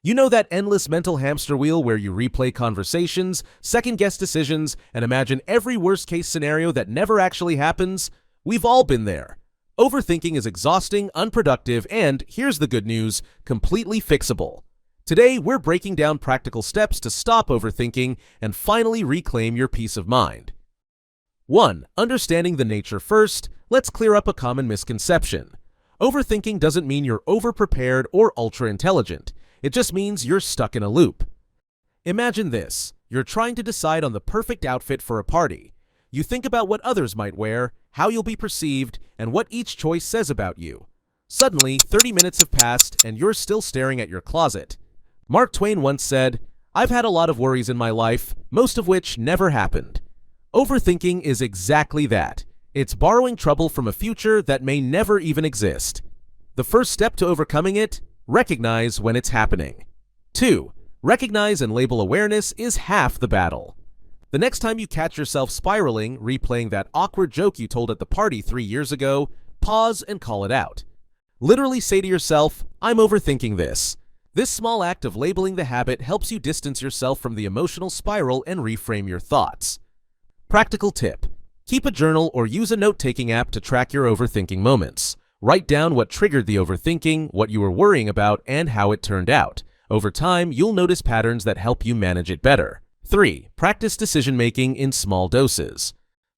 You know that endless mental hamster wheel where you replay conversations, second-guess decisions, and imagine every worst-case scenario that never actually happens? We've all been there. Overthinking is exhausting, unproductive, and, here's the good news, completely fixable. Today, we're breaking down practical steps to stop overthinking and finally reclaim your peace of mind. 1. Understanding the nature first. Let's clear up a common misconception. Overthinking doesn't mean you're overprepared or ultra-intelligent. It just means you're stuck in a loop. Imagine this. You're trying to decide on the perfect outfit for a party. You think about what others might wear, how you'll be perceived, and what each choice says about you. Suddenly, 30 minutes have passed and you're still staring at your closet. Mark Twain once said, "I've had a lot of worries in my life, most of which never happened." Overthinking is exactly that. It's borrowing trouble from a future that may never even exist. The first step to overcoming it: recognize when it's happening. 2. Recognize and label awareness is half the battle. The next time you catch yourself spiraling, replaying that awkward joke you told at the party 3 years ago, pause and call it out. Literally say to yourself, "I'm overthinking this." This small act of labeling the habit helps you distance yourself from the emotional spiral and reframe your thoughts. Practical tip: keep a journal or use a note-taking app to track your overthinking moments. Write down what triggered the overthinking, what you were worrying about, and how it turned out. Over time, you'll notice patterns that help you manage it better. 3. Practice decision-making in small doses.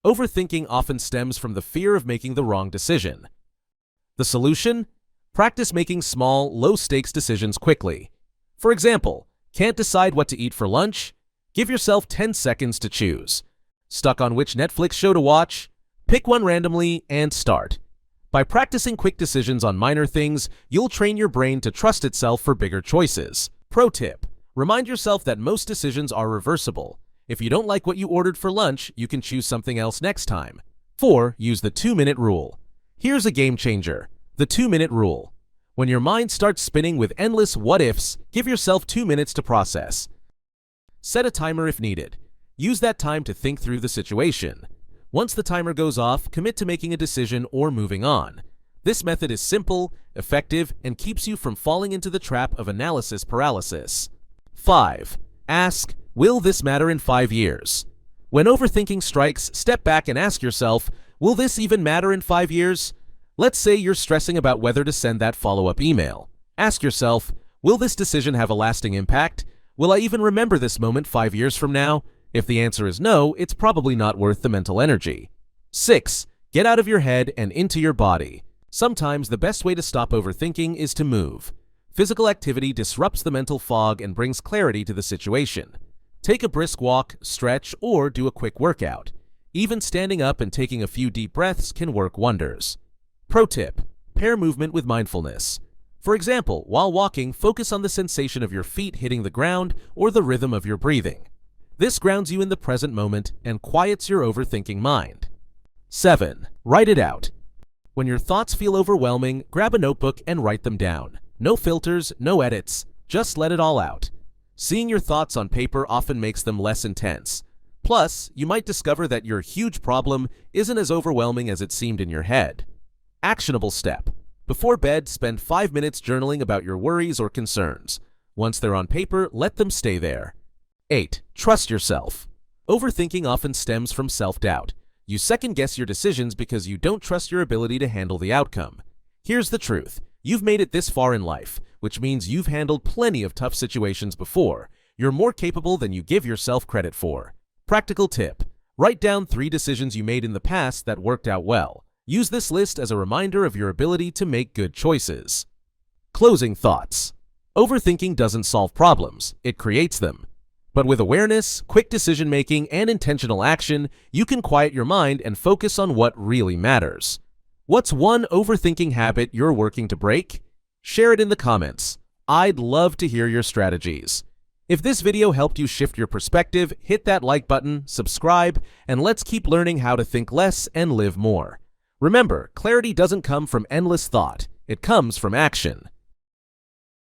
Overthinking often stems from the fear of making the wrong decision. The solution? Practice making small, low-stakes decisions quickly. For example, can't decide what to eat for lunch? Give yourself 10 seconds to choose. Stuck on which Netflix show to watch? Pick one randomly and start. By practicing quick decisions on minor things, you'll train your brain to trust itself for bigger choices. Pro tip: remind yourself that most decisions are reversible. If you don't like what you ordered for lunch, you can choose something else next time. 4. Use the 2-minute rule. Here's a game changer: the 2-minute rule. When your mind starts spinning with endless what-ifs, give yourself 2 minutes to process. Set a timer if needed. Use that time to think through the situation. Once the timer goes off, commit to making a decision or moving on. This method is simple, effective, and keeps you from falling into the trap of analysis paralysis. 5. Ask, will this matter in 5 years? When overthinking strikes, step back and ask yourself, will this even matter in 5 years? Let's say you're stressing about whether to send that follow-up email. Ask yourself, will this decision have a lasting impact? Will I even remember this moment 5 years from now? If the answer is no, it's probably not worth the mental energy. 6. Get out of your head and into your body. Sometimes the best way to stop overthinking is to move. Physical activity disrupts the mental fog and brings clarity to the situation. Take a brisk walk, stretch, or do a quick workout. Even standing up and taking a few deep breaths can work wonders. Pro tip: pair movement with mindfulness. For example, while walking, focus on the sensation of your feet hitting the ground or the rhythm of your breathing. This grounds you in the present moment and quiets your overthinking mind. 7. Write it out. When your thoughts feel overwhelming, grab a notebook and write them down. No filters, no edits, just let it all out. Seeing your thoughts on paper often makes them less intense. Plus, you might discover that your huge problem isn't as overwhelming as it seemed in your head. Actionable step: before bed, spend 5 minutes journaling about your worries or concerns. Once they're on paper, let them stay there. 8. Trust yourself. Overthinking often stems from self-doubt. You second-guess your decisions because you don't trust your ability to handle the outcome. Here's the truth: you've made it this far in life, which means you've handled plenty of tough situations before. You're more capable than you give yourself credit for. Practical tip: write down 3 decisions you made in the past that worked out well. Use this list as a reminder of your ability to make good choices. Closing thoughts: overthinking doesn't solve problems, it creates them. But with awareness, quick decision-making, and intentional action, you can quiet your mind and focus on what really matters. What's one overthinking habit you're working to break? Share it in the comments. I'd love to hear your strategies. If this video helped you shift your perspective, hit that like button, subscribe, and let's keep learning how to think less and live more. Remember, clarity doesn't come from endless thought. It comes from action.